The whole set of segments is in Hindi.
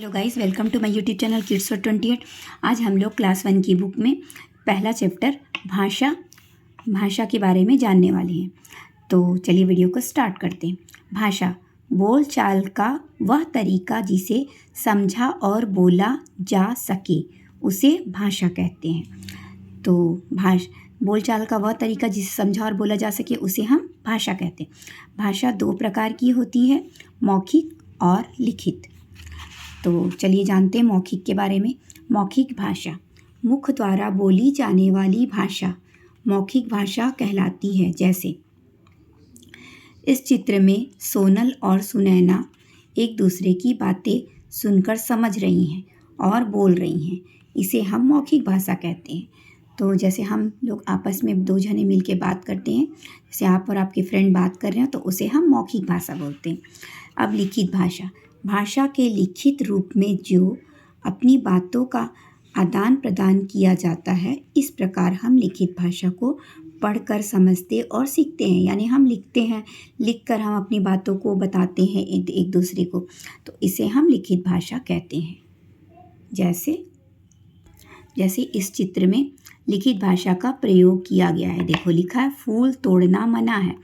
Hello guys, welcome to my YouTube channel kids for 28। आज हम लोग क्लास 1 की बुक में पहला चैप्टर भाषा के बारे में जानने वाले हैं। तो चलिए वीडियो को स्टार्ट करते हैं। भाषा बोल चाल का वह तरीका जिसे समझा और बोला जा सके उसे भाषा कहते हैं। तो बोल चाल का वह तरीका जिसे समझा और बोला जा सके उसे हम भाषा कहते हैं। भाषा दो प्रकार की होती है, मौखिक और लिखित। तो चलिए जानते हैं मौखिक के बारे में। मौखिक भाषा मुख द्वारा बोली जाने वाली भाषा मौखिक भाषा कहलाती है। जैसे इस चित्र में सोनल और सुनैना एक दूसरे की बातें सुनकर समझ रही हैं और बोल रही हैं, इसे हम मौखिक भाषा कहते हैं। तो जैसे हम लोग आपस में दो जने मिल के बात करते हैं, जैसे आप और आपके फ्रेंड बात कर रहे हैं, तो उसे हम मौखिक भाषा बोलते हैं। अब लिखित भाषा के लिखित रूप में जो अपनी बातों का आदान प्रदान किया जाता है, इस प्रकार हम लिखित भाषा को पढ़कर समझते और सीखते हैं। यानी हम लिखते हैं, लिखकर हम अपनी बातों को बताते हैं एक दूसरे को, तो इसे हम लिखित भाषा कहते हैं। जैसे इस चित्र में लिखित भाषा का प्रयोग किया गया है। देखो लिखा है फूल तोड़ना मना है,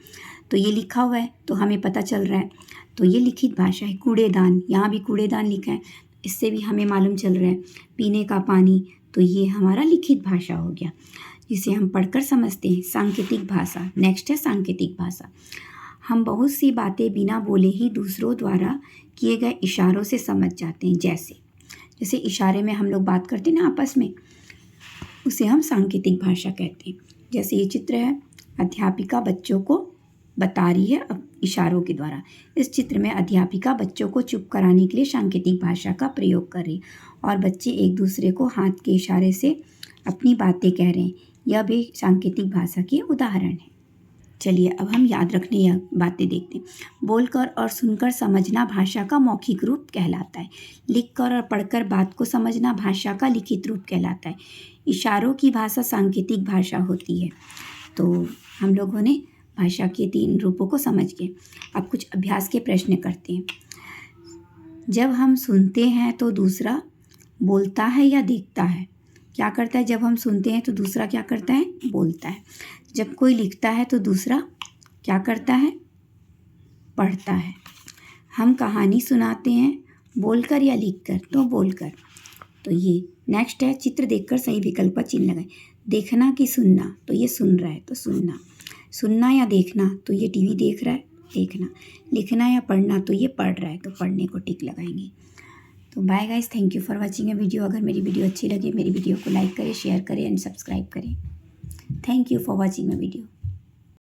तो ये लिखा हुआ है तो हमें पता चल रहा है, तो ये लिखित भाषा है। कूड़ेदान, यहाँ भी कूड़ेदान लिखा है, इससे भी हमें मालूम चल रहा है। पीने का पानी, तो ये हमारा लिखित भाषा हो गया जिसे हम पढ़कर समझते हैं। सांकेतिक भाषा, नेक्स्ट है सांकेतिक भाषा। हम बहुत सी बातें बिना बोले ही दूसरों द्वारा किए गए इशारों से समझ जाते हैं। जैसे इशारे में हम लोग बात करते हैं ना आपस में, उसे हम सांकेतिक भाषा कहते हैं। जैसे ये चित्र है, अध्यापिका बच्चों को बता रही है अब इशारों के द्वारा। इस चित्र में अध्यापिका बच्चों को चुप कराने के लिए सांकेतिक भाषा का प्रयोग कर रही है और बच्चे एक दूसरे को हाथ के इशारे से अपनी बातें कह रहे हैं। यह भी सांकेतिक भाषा के उदाहरण है। चलिए अब हम याद रखने यह बातें देखते हैं। बोलकर और सुनकर समझना भाषा का मौखिक रूप कहलाता है। लिखकर और पढ़कर बात को समझना भाषा का लिखित रूप कहलाता है। इशारों की भाषा सांकेतिक भाषा होती है। तो हम लोगों ने भाषा के 3 रूपों को समझ गए। अब कुछ अभ्यास के प्रश्न करते हैं। जब हम सुनते हैं तो दूसरा बोलता है या देखता है? क्या करता है? जब हम सुनते हैं तो दूसरा क्या करता है? बोलता है। जब कोई लिखता है तो दूसरा क्या करता है? पढ़ता है। हम कहानी सुनाते हैं बोलकर या लिखकर? तो बोलकर। तो ये नेक्स्ट है, चित्र देखकर सही विकल्प पर चिन्ह लगाएं। देखना कि सुनना? तो ये सुन रहा है तो सुनना। सुनना या देखना? तो ये टीवी देख रहा है, देखना। लिखना या पढ़ना? तो ये पढ़ रहा है तो पढ़ने को टिक लगाएंगे। तो bye guys, thank you for watching a video. अगर मेरी वीडियो अच्छी लगे मेरी वीडियो को लाइक करें, शेयर करें एंड सब्सक्राइब करें। Thank you for watching my video.